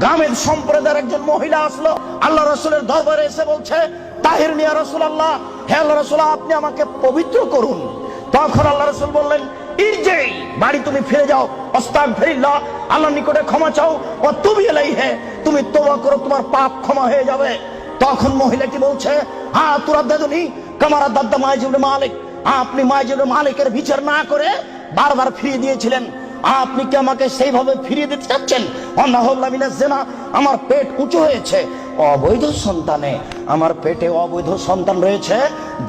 গামেদ সম্প্রদায়ের একজন মহিলা আসলো আল্লাহ রাসূলের দরবারে, এসে বলছে, তাহিরনি ইয়া রাসূলুল্লাহ, হে আল্লাহ রাসূল, আপনি আমাকে পবিত্র করুন। তখন আল্লাহ রাসূল বললেন, ইরজি, বাড়ি তুমি ফিরে যাও, আস্তাগফিরুল্লাহ, আল্লাহর নিকটে ক্ষমা চাও, ওয়া তুবি ইলাইহি, তুমি তওবা করো, তোমার পাপ ক্ষমা হয়ে যাবে। তখন মহিলাটি বলছে, হ্যাঁ তুরাদ্দাদুনি কামা রাদ্দাদা মাইজ ইবনে মালিক, আপনি মাইজ ইবনে মালিকের বিচার না করে বারবার ফিরিয়ে দিয়েছিলেন, আপনি কি আমাকে সেইভাবে ফিরিয়ে দিতে চাচ্ছেন? অন্নাহুল্লাহ মিনাজ জিনা, আমার পেট উঁচু হয়েছে, অবৈধ সন্তানে আমার পেটে অবৈধ সন্তান রয়েছে,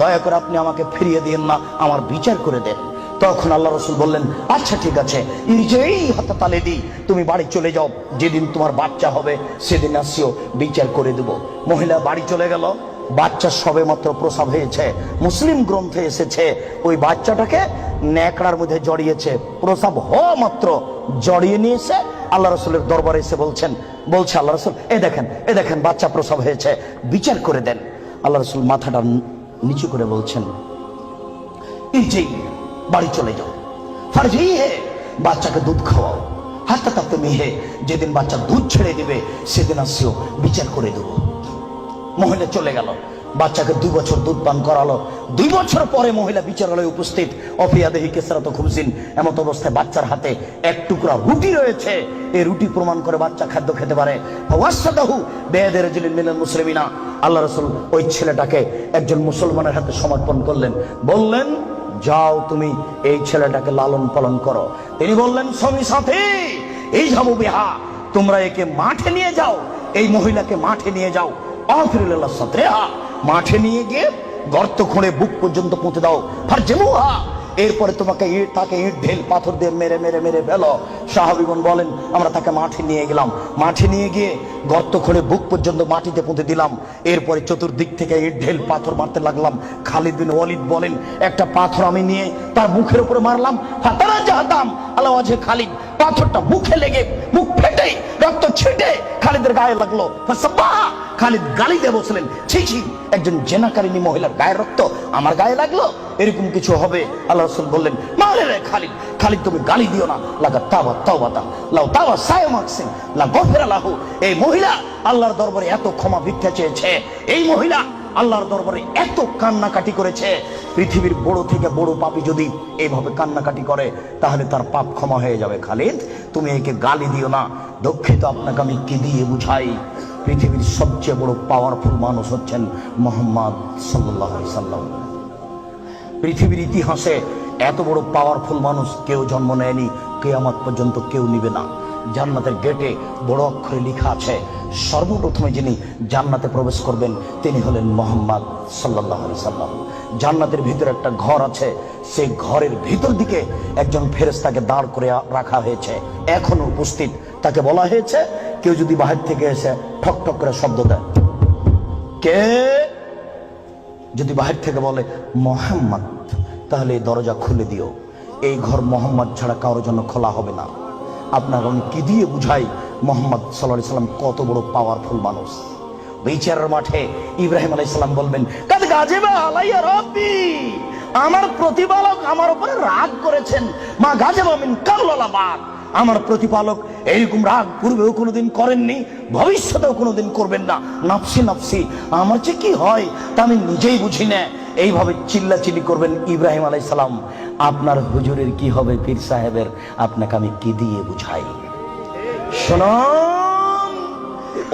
দয়া করে আপনি আমাকে ফিরিয়ে দিন না, আমার বিচার করে দেন। তখন আল্লাহ রাসূল বললেন, আচ্ছা ঠিক আছে, ইরজিই হাত্তা তালিদি, তুমি বাড়ি চলে যাও, যেদিন তোমার বাচ্চা হবে সেদিন আসিও, বিচার করে দেব। মহিলা বাড়ি চলে গেল। বাচ্চা সবে মাত্র প্রসব হয়েছে। মুসলিম গ্রন্থে এসেছে ওই বাচ্চাটাকে ন্যাকড়ার মধ্যে জড়িয়েছে, প্রসব হওয়া মাত্র জড়িয়ে নিয়েছে, আল্লাহ রাসূলের দরবারে এসে বলছে আল্লাহ রাসূল, এ দেখেন বাচ্চা প্রসব হয়েছে, বিচার করে দেন। আল্লাহ রাসূল মাথাটা নিচু করে বলছেন, ইরজি, বাড়ি চলে যাও, ফারজি হে, বাচ্চাকে দুধ খাওয়াও, হাত্তা তাকতুমি হে, যেদিন বাচ্চা দুধ ছেড়ে দিবে সেদিন আসিও, বিচার করে দেবো। মহিলা চলে গেল, বাচ্চাকে 2 বছর দুধ পান করালো। 2 বছর পরে মহিলা বিচারালয়ে উপস্থিত, অফিয়াদেহি কেসরাত খুবজিন, এমত অবস্থায় বাচ্চার হাতে এক টুকরা রুটি রয়েছে। এই রুটি প্রমাণ করে বাচ্চা খাদ্য খেতে পারে। ওয়াসাদাহু বেয়াদের রাজুলিন মিনাল মুসলিমিনা, আল্লাহ রাসূল ওই ছেলেটাকে একজন মুসলমানের হাতে সমর্পণ করলেন, বললেন, যাও তুমি এই ছেলেটাকে লালন পালন করো। তিনি বললেন, সঙ্গী সাথী, এই যাবো বিহা, তোমরা একে মাঠে নিয়ে যাও, এই মহিলাকে মাঠে নিয়ে যাও, আফরিল্লাহ সাতরেহা, মাঠে নিয়ে গিয়ে গর্ত খুঁড়ে বুক পর্যন্ত পুঁতে দাও, ফারজেমুহা, এরপরে তোমাকে তাকে ইট ঢেল পাথর দিয়ে মেরে মেরে মেরে ফেলো। সাহাবীগণ বলেন, আমরা তাকে মাঠে নিয়ে গেলাম, মাঠে নিয়ে গিয়ে গর্ত খুঁড়ে বুক পর্যন্ত মাটিতে পুঁতে দিলাম, এরপরে চতুর্দিক থেকে ইট ঢেল পাথর মারতে লাগলাম। খালিদ বিন ওয়ালিদ বলেন, একটা পাথর আমি নিয়ে তার মুখের উপরে মারলাম, ফাতারা জাহাদাম আলা ওয়াজহি খালিদ, পাথরটা মুখে লেগে মুখ ফেটে রক্ত ছিটে খালিদের গায়ে লাগলো। ফাসাব্বাহা, খালিদ গালি দিয়ে বসলেন, ছি ছি, একজন জেনাকারিনী মহিলার গায়ের রক্ত আমার গায়ে লাগলো, এরকম কিছু হবে? আল্লাহ রাসূল বললেন, মারে রে খালিদ, খালিদ তুমি গালি দিও না, লাগা তাওবা তাওবাতা লাউ তাওবা সায়মাকসিন লা গফিরা লাহু। এই মহিলা আল্লাহর দরবারে এত ক্ষমা ভিক্ষা চেয়েছে, এই মহিলা আল্লাহর দরবারে এত কান্নাকাটি করেছে, পৃথিবীর বড় থেকে বড় পাপী যদি এইভাবে কান্নাকাটি করে তাহলে তার পাপ ক্ষমা হয়ে যাবে। খালিদ তুমি একে গালি দিও না, দুঃখিত, আপনাকে আমি কি দিয়ে বুঝাই? পৃথিবীর সবচেয়ে বড় পাওয়ারফুল মানুষ হচ্ছেন মুহাম্মদ সাল্লাল্লাহু আলাইহি সাল্লাম। পৃথিবীর ইতিহাসে এত বড় পাওয়ারফুল মানুষ কেউ জন্ম নেয়নি, কিয়ামত পর্যন্ত কেউ নিবে না। জান্নাতের গেটে বড় অক্ষরে লেখা আছে, সর্বপ্রথমে যিনি জান্নাতে প্রবেশ করবেন তিনি হলেন মুহাম্মদ সাল্লাল্লাহু আলাইহি সাল্লাম। জান্নাতের ভিতরে একটা ঘর আছে, সেই ঘরের ভিতর দিকে একজন ফেরেশতাকে দাঁড় করে রাখা হয়েছে, এখনো উপস্থিত। তাকে বলা হয়েছে, কেউ যদি বাহির থেকে এসে ঠক ঠক করে শব্দ দেয়, কে যদি বাহির থেকে বলে মুহাম্মদ, তাহলে এই দরজা খুলে দিও, এই ঘর মুহাম্মদ ছাড়া কারোর জন্য খোলা হবে না। আপনার আমি কি দিয়ে বুঝাই মুহাম্মদ সাল্লাল্লাহু আলাইহি সাল্লাম কত বড় পাওয়ারফুল মানুষ? বিচারের মাঠে ইব্রাহিম আলাইহিস সালাম বলবেন, কাদ গাজিবা আলাইয়া রাব্বি, আমার প্রতিপালক আমার উপরে রাগ করেছেন, মা গাজিবা মিন কাল্লাবাদ, আমার প্রতিপালক এইরকম রাগ পূর্বেও কোনোদিন করেননি, ভবিষ্যতেও কোনোদিন করবেন না। নাফসি নাফসি, আমার যে কি হয় তা আমি নিজেই বুঝি না। এইভাবে চিল্লাচিল্লি করবেন ইব্রাহিম আলাইহিস সালাম। আপনার হুজুরের কি হবে, পীর সাহেবের, আপনাকে আমি কি দিয়ে বুঝাই? শুনুন,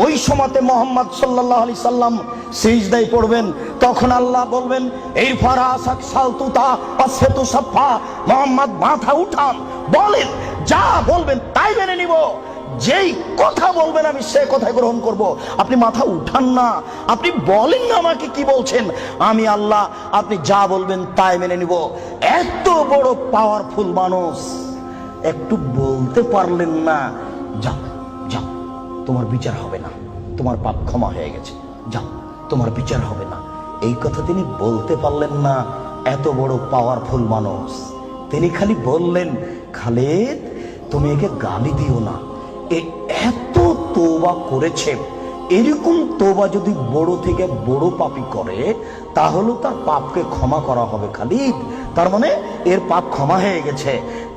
ওই সময়তে মুহাম্মদ সাল্লাল্লাহু আলাইহি সাল্লাম সিজদায় পড়বেন, তখন আল্লাহ বলবেন, এই ফারাসাক সালতুতা আসফাতু সাফা, মুহাম্মদ মাথা উঠান, বলেন, যা বলবেন তাই মেনে নিব, যেই কথা বলবেন আমি সে কথাই গ্রহণ করব। আপনি মাথা উঠান না, আপনি বলেন না আমাকে কি বলছেন, আমি আল্লাহ, আপনি যা বলবেন তাই মেনে নিব। এত বড় পাওয়ারফুল মানুষ, একটু বলতে পারলেন না, যাও যাও, তোমার বিচার হবে না, তোমার পাপ ক্ষমা হয়ে গেছে, যাও, তোমার বিচার হবে না, এই কথা তিনি বলতে পারলেন না। এত বড় পাওয়ারফুল মানুষ, তিনি খালি বললেন, খালিদ তুমি একে গালি দিও না, এত তওবা করেছে, এরকম তওবা যদি বড় থেকে বড় পাপী করে তাহলে তার পাপকে ক্ষমা করা হবে খালিদ, তার মানে এর পাপ ক্ষমা হয়ে গেছে।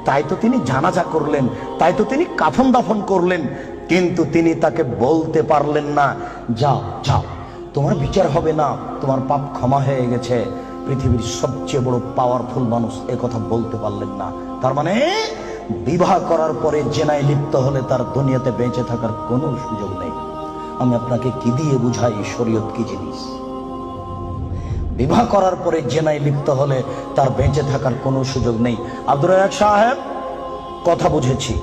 তাই তো তিনি জানাজা করলেন, তাই তো তিনি কাফন দাফন করলেন, কিন্তু তিনি তাকে বলতে পারলেন না, যাও যাও, তোমার বিচার হবে না, তোমার পাপ ক্ষমা হয়ে গেছে। পৃথিবীর সবচেয়ে বড় পাওয়ারফুল মানুষ এ কথা বলতে পারলেন না। তার মানে বিবাহ করার পরে জেনায় লিপ্ত হলে তার দুনিয়াতে বেঁচে থাকার কোনো সুযোগ নেই। আমি আপনাকে কি দিয়ে বুঝাই শরীয়ত কি জিনিস? বিবাহ করার পরে জেনায় লিপ্ত হলে তার বেঁচে থাকার কোনো সুযোগ নেই। আব্দুর রাজ্জাক সাহেব, কথা বুঝেছি,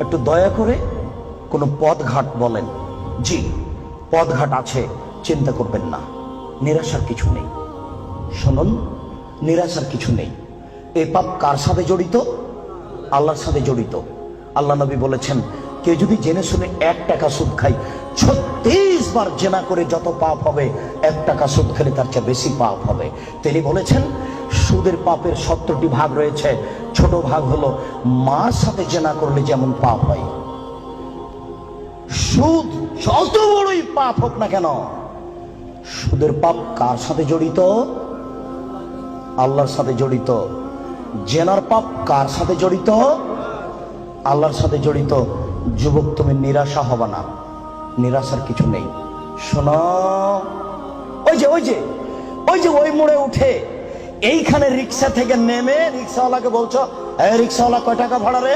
একটু দয়া করে কোনো পথঘাট বলেন। জি, পথঘাট আছে, চিন্তা করবেন না, নিরাশার কিছু নেই। শুনুন, নিরাশার কিছু নেই। এই পাপ কার সাথে জড়িত? আল্লাহর সাথে জড়িত। আল্লাহ নবী বলেছেন, কেউ যদি জেনে শুনে 1 টাকা সুদ খায়, 36 বার জেনা করে যত পাপ হবে, 1 টাকা সুদ খেলে তার চেয়ে বেশি পাপ হবে। তিনি বলেছেন, সুদের পাপের 70টি ভাগ রয়েছে। ছোট ভাগ হলো মার সাথে জেনা করলে যেমন পাপ হয়। সুদ যত বড়ই পাপ হোক না কেন, সুদের পাপ কার সাথে জড়িত? আল্লাহর সাথে জড়িত। জেনার পাপ কার সাথে জড়িত? আল্লাহর সাথে জড়িত। যুবক, তুমি নিরাশা হবে না, নিরাশার কিছু নেই। শোনো, ওই মোড়ে উঠে এইখানে রিক্সা থেকে নেমে রিক্সাওয়ালাকে বলছো, রিক্সাওয়ালা কয় টাকা ভাড়া রে?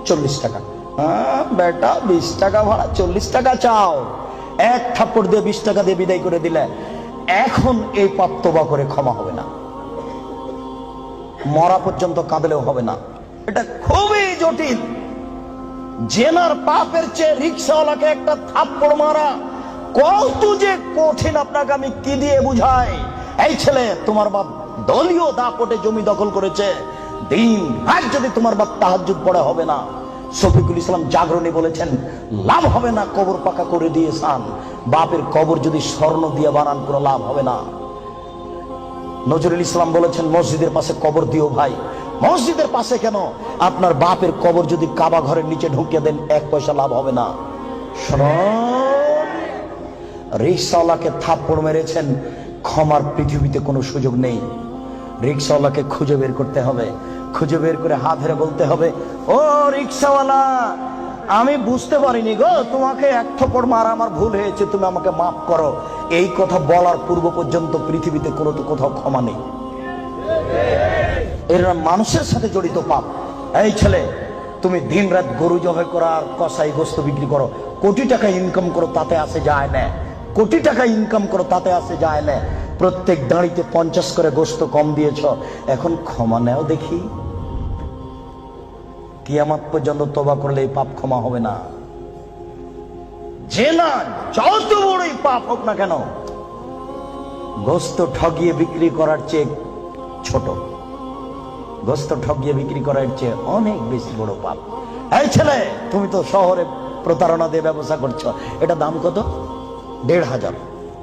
40 টাকা। হ্যাঁ বেটা, 20 টাকা ভাড়া, 40 টাকা চাও। 1 থাপ্পড় দিয়ে 20 টাকা দিয়ে বিদায় করে দিলে। এখন এই পাপ তওবা করে ক্ষমা হবে না, মরা পর্যন্ত কাঁদলেও হবে না। এটা খুবই জটিল। জেনার পাপের চেয়ে রিক্সাওয়ালাকে একটা থাপ্পড় মারা কত যে কঠিন, আপনাকে আমি কি দিয়ে বুঝাই? এই ছেলে, তোমার বাপ দলীয় দাপটে জমি দখল করেছে, দিন রাত যদি তোমার বাপ তাহাজ্জুদ পড়ে হবে না। শফিকুল ইসলাম জাগরণী বলেছেন, লাভ হবে না কবর পাকা করে দিয়ে সান, বাপের কবর যদি স্বর্ণ দিয়ে বানান কোনো লাভ হবে না। নজরুল ইসলাম বলেছেন, মসজিদের পাশে কবর দিও ভাই। মসজিদের পাশে কেন, আপনার বাপের কবর যদি কাবা ঘরের নিচে ঢুকিয়ে দেন 1 পয়সা লাভ হবে না। রিক্সাওয়ালাকে থাপ্পড় মেরেছেন, ক্ষমার পৃথিবীতে কোনো সুযোগ নেই। রিক্সাওয়ালাকে খুঁজে বের করতে হবে, খুঁজে বের করে হাত ধরে বলতে হবে, ও রিক্সাওয়ালা, আমি বুঝতে পারিনি গো, তোমাকে 1 থাপ্পড় মারা আমার ভুল হয়েছে, তুমি আমাকে মাফ করো। এই কথা বলার পূর্ব পর্যন্ত পৃথিবীতে কোথাও ক্ষমা নেই। এরা মানুষের সাথে জড়িত পাপ। এই ছেলে, তুমি দিন রাত গরু জবাই করো আর কসাই গোস্ত বিক্রি করো, কোটি টাকা ইনকাম করো, তাতে আসে যায় না। কোটি টাকা ইনকাম করো, তাতে আসে যায় না। প্রত্যেক দাঁড়িতে 50 করে গোস্ত কম দিয়েছ, এখন ক্ষমা নেও দেখি। কিয়ামত পর্যন্ত তওবা করলে এই পাপ ক্ষমা হবে না। জেনা যত বড়ই পাপ হোক না কেন, গোস্ত ঠগিয়ে বিক্রি করার চেয়ে ছোট, গোস্ত ঠগিয়ে বিক্রি করার চেয়ে অনেক বেশি বড় পাপ। এই ছেলে, তুমি তো শহরে প্রতারণা দিয়ে ব্যবসা করছো, এটা দাম কত? 1500।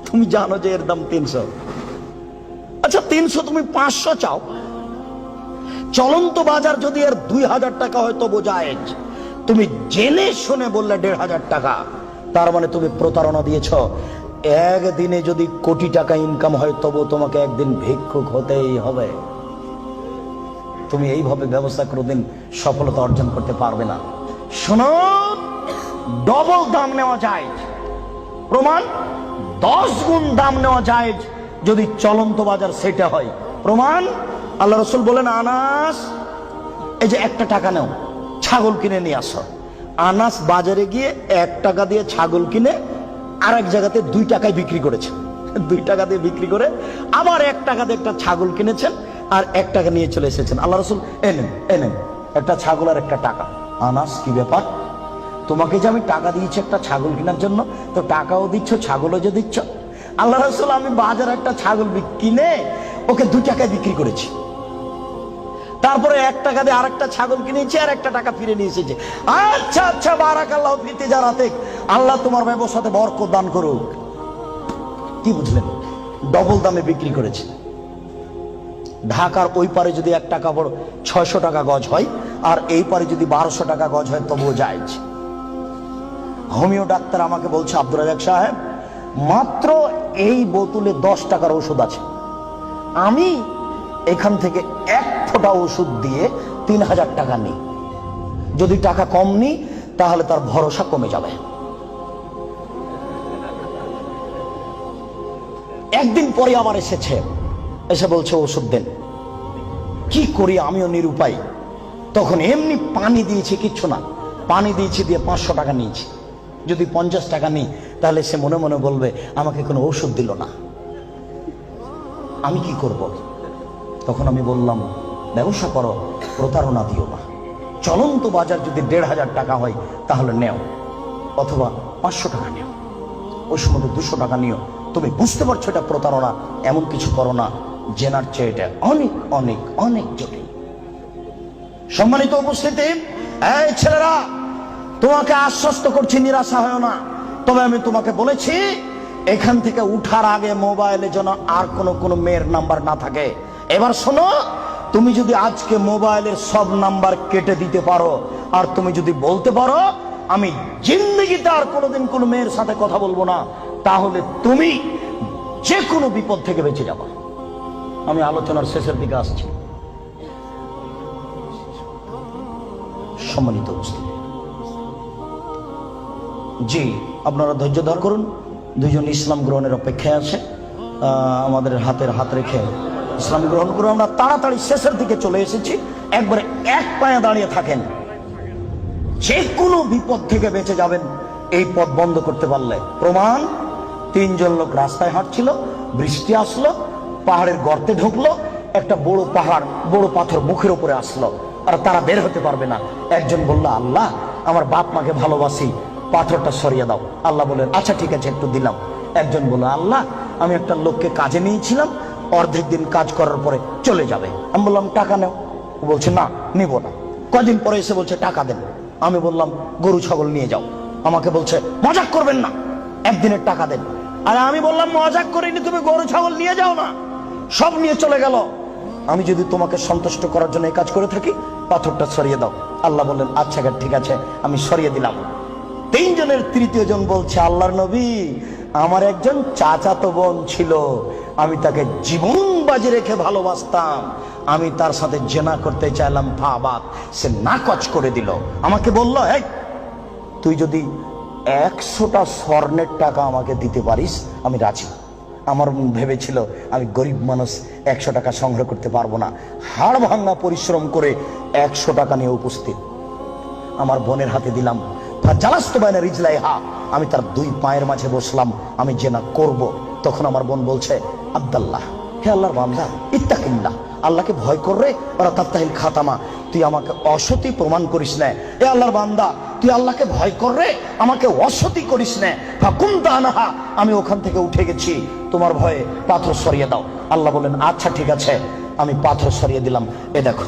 তুমি জানো যে এর দাম 300। আচ্ছা 300, তুমি 500 চাও। চলন্ত বাজার যদি এর 2000 টাকা হয় তবু জায়েজ। তুমি জেনে শুনে বললে 1500 টাকা, তার মানে তুমি প্রতারণা দিয়েছ। একদিনে যদি কোটি টাকা ইনকাম হয় তবু তোমাকে একদিন ভিক্ষুক হতেই হবে। তুমি এইভাবে ব্যবসা কোনোদিন সফলতা অর্জন করতে পারবে না। শোনো, ডবল দাম নেওয়া যায়, প্রমাণ 10 গুণ দাম নেওয়া যায় যদি চলন্ত বাজার সেটা হয়। প্রমাণ, আল্লাহ রাসূল বলেন, আনাস, এই যে 1 টাকা নাও, ছাগল কিনে নিয়ে আসো। আনাস বাজারে গিয়ে 1 টাকা দিয়ে ছাগল কিনে আরেক জায়গাতে 2 টাকায় বিক্রি করেছেন। 2 টাকা দিয়ে বিক্রি করে আবার 1 টাকা দিয়ে একটা ছাগল কিনেছেন আর 1 টাকা নিয়ে চলে এসেছেন। আল্লাহ রাসূল, এনেন একটা ছাগল আর 1 টাকা। আনাস, কি ব্যাপার? তোমাকে যে আমি টাকা দিয়েছি একটা ছাগল কেনার জন্য, তো টাকাও দিচ্ছ, ছাগলও যে দিচ্ছ। আল্লাহ রাসূল, আমি বাজারে একটা ছাগল কিনে ওকে 2 টাকায় বিক্রি করেছি, তারপরে 1 টাকা দিয়ে আরেকটা ছাগল কিনেছি আর 1 টাকা ফিরে নিয়ে এসেছে। আচ্ছা আচ্ছা, বারাকাল্লাহু ফি তিজারাতিক, আল্লাহ তোমার ব্যবসাতে বরকত দান করুক। কি বুঝলেন? ডবল দামে বিক্রি করেছে। ঢাকার ওই পারে যদি 1 টাকা বড় 600 টাকা গজ হয়, আর এই পারে যদি 1200 টাকা গজ হয় তবুও জায়েজ। হোমিও ডাক্তার আমাকে বলছে, আব্দুর রাজ্জাক সাহেব, মাত্র এই বোতলে 10 টাকার ওষুধ আছে, আমি এখান থেকে 1 ফোঁটা ওষুধ দিয়ে 3000 টাকা নিই। যদি টাকা কম নিই তাহলে তার ভরসা কমে যাবে। একদিন পরে আবার এসেছে, এসে বলছে ওষুধ দেন। কি করি, আমিও নিরুপায়। তখন এমনি পানি দিয়েছি, কিচ্ছু না, পানি দিয়েছি, দিয়ে 500 টাকা নিয়েছি। যদি 50 টাকা নিই তাহলে সে মনে মনে বলবে আমাকে কোনো ওষুধ দিল না, আমি কি করব? তখন আমি বললাম ব্যবসা করো, প্রতারণা দিও না। চলন্ত বাজার যদি 1500 টাকা হয় তাহলে নেও, অথবা 500 টাকা নেও, ওই সময় 200 টাকা নিও। তুমি বুঝতে পারছো এটা প্রতারণা, এমন কিছু করো না। জেনার চেয়ে এটা অনেক অনেক অনেক জটিল। সম্মানিত উপস্থিতি, এই ছেলেরা, তোমাকে আশ্বস্ত করছি, নিরাশা হয় না। তবে আমি তোমাকে বলেছি এখান থেকে উঠার আগে মোবাইলে যেন আর কোনো মেয়ের নাম্বার না থাকে। এবার শোনো, তুমি যদি আজকে মোবাইলের সব নাম্বার কেটে দিতে পারো, আর তুমি যদি বলতে পারো আমি জিন্দেগিতে আর কোনোদিন কোনো মেয়ের সাথে কথা বলবো না, তাহলে তুমি যে কোনো বিপদ থেকে বেঁচে যাবে। আমি আলোচনার শেষের দিকে আসছি। সম্মানিত উপস্থিতি, জি, আপনারা ধৈর্য ধর করুন। দুইজন ইসলাম গ্রহণের অপেক্ষায় আছে, আমাদের হাতের হাত রেখে ইসলাম গ্রহণ করুন। আমরা তাড়াতাড়ি শেষের দিকে চলে এসেছি। একবারে এক পায়ে দাঁড়িয়ে থাকেন, যে কোনো বিপদ থেকে বেঁচে যাবেন এই পথ বন্ধ করতে পারলে। প্রমাণ, 3 জন লোক রাস্তায় হাঁটছিল, বৃষ্টি আসলো, পাহাড়ের গর্তে ঢুকলো, একটা বড় পাহাড়, বড় পাথর মুখের উপরে আসলো, আর তারা বের হতে পারবে না। একজন বলল আল্লাহ, আমার বাপ মাকে ভালোবাসি, পাথরটা সরিয়ে দাও। আল্লাহ বলেন আচ্ছা ঠিক আছে, একটু দিলাম। একজন বলল আল্লাহ, আমি একটা লোককে কাজে নিয়েছিলাম, অর্ধেক দিন কাজ করার পরে চলে যাবে। আমি বললাম টাকা নেও। ও বলছে না, নিব না। কদিন পরে এসে বলছে টাকা দেন। আমি বললাম গরু ছাগল নিয়ে যাও। আমাকে বলছে মজাক করবেন না, একদিনের টাকা দেন। আর আমি বললাম মজাক করিনি, তুমি গরু ছাগল নিয়ে যাও না। সব নিয়ে চলে গেল। আমি যদি তোমাকে সন্তুষ্ট করার জন্য এই কাজ করে থাকি, পাথরটা সরিয়ে দাও। আল্লাহ বললেন আচ্ছা ঠিক আছে, আমি সরিয়ে দিলাম। 3 জনের তৃতীয় জন বলছে আল্লাহর নবী, আমার একজন চাচাতো বোন ছিল, আমি তাকে জীবন বাজি রেখে ভালোবাসতাম, আমি তার সাথে জেনা করতে চাইলাম, ফাবাত, সে নাকচ করে দিল। আমাকে বলল এই, তুই যদি 100টা স্বর্ণের টাকা আমাকে দিতে পারিস আমি রাজি। আমার ভেবেছিল আমি গরিব মানুষ, 100 টাকা সংগ্রহ করতে পারবো না। হাড় ভাঙা পরিশ্রম করে 100 টাকা নিয়ে উপস্থিত, আমার বোনের হাতে দিলাম। আমি তার 2 পায়ের মাঝে বসলাম, আমি জেনা করব। তখন আমার বোন বলছে আব্দুল্লাহ, হে আল্লাহর বান্দা, ইত্তাকিল্লাহ, আল্লাহকে ভয় কররে, ওরা তাফতাহিল খাতামা, তুই আমাকে অসতী প্রমাণ করিস না। হে আল্লাহর বান্দা, তুই আল্লাহকে ভয় কররে, আমাকে অসতী করিস না। ফাকুমতানাহা, আমি ওখান থেকে উঠে গেছি, তোমার ভয়ে পাথর সরিয়ে দাও। আল্লাহ বলেন আচ্ছা ঠিক আছে, আমি পাথর সরিয়ে দিলাম। এ দেখো,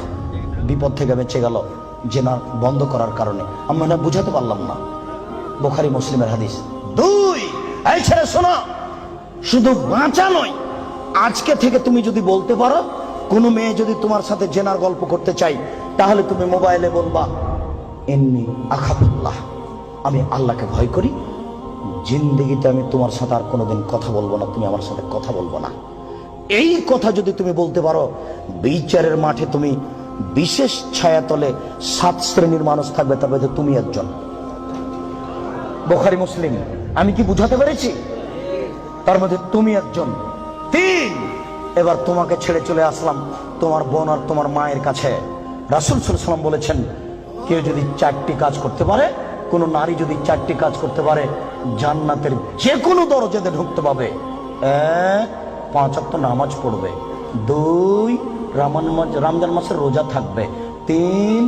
বিপদ থেকে বেঁচে গেল জেনা বন্ধ করার কারণে। আমি না বুঝাতে পারলাম না, বুখারী মুসলিমের হাদিস। 2, এই ছেলে শোনো, শুধু বাঁচা নয়, আজকে থেকে তুমি যদি বলতে পারো কোনো মেয়ে যদি তোমার সাথে জেনার গল্প করতে চাই, তাহলে তুমি মোবাইলে বলবা ইন্নী আখাফুল্লাহ, আমি আল্লাহকে ভয় করি, জিন্দেগিতে আমি তোমার সাথে আর কোনোদিন কথা বলবো না, তুমি আমার সাথে কথা বলবো না। এই কথা যদি তুমি বলতে পারো, বিচারের মাঠে তুমি বিশেষ ছায়াতলে 7 শ্রেণীর মানুষ থাকবে, তার মধ্যে তুমি একজন। বুখারী মুসলিম। আমি কি বুঝাতে পেরেছি? তার মধ্যে তুমি একজন। 3, এবার তোমাকে ছেড়ে চলে আসলাম তোমার বোন আর তোমার মায়ের কাছে। রাসূল সাল্লাল্লাহু আলাইহি ওয়াসাল্লাম বলেছেন, কেউ যদি 4টি কাজ করতে পারে, কোন নারী যদি 4টি কাজ করতে পারে, জান্নাতের যে কোনো দরজাতে ঢুকতে পাবে। 1, 5 ওয়াক্ত নামাজ পড়বে। 2, রমজান মাসের রোজা থাকবে। 3,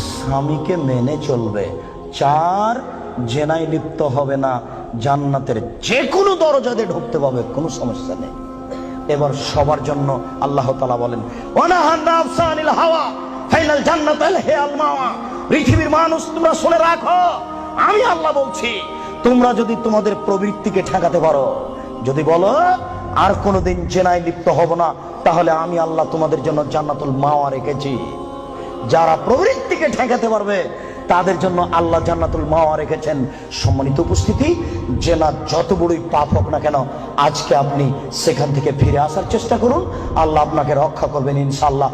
স্বামীকে মেনে চলবে। 4, জেনায় লিপ্ত হবে না, জান্নাতের যে কোনো দরজাতে ঢুকতে পাবে, কোনো সমস্যা নেই। এবার সবার জন্য আল্লাহ তাআলা বলেন ওয়ানাহান নাফসানিল হাওয়া ফাইনাল জান্নাতাল হিয়াল মাওয়া। পৃথিবীর মানুষ তোমরা শুনে রাখো, আমি আল্লাহ বলছি, তোমরা যদি তোমাদের প্রবৃত্তিকে ঠেকাতে পারো, যদি বলো আর কোনোদিন জেনায় লিপ্ত হব না, তাহলে আমি আল্লাহ তোমাদের জন্য জান্নাতুল মাওয়া রেখেছি। যারা প্রবৃত্তিকে ঠেকাতে পারবে তাদের জন্য আল্লাহ জান্নাতুল মাওয়া রেখেছেন। সম্মানিত উপস্থিতি, জেনা যত বড়ই পাপ হোক না কেন, আজকে আপনি সেখান থেকে ফিরে আসার চেষ্টা করুন, আল্লাহ আপনাকে রক্ষা করবেন ইনশাআল্লাহ।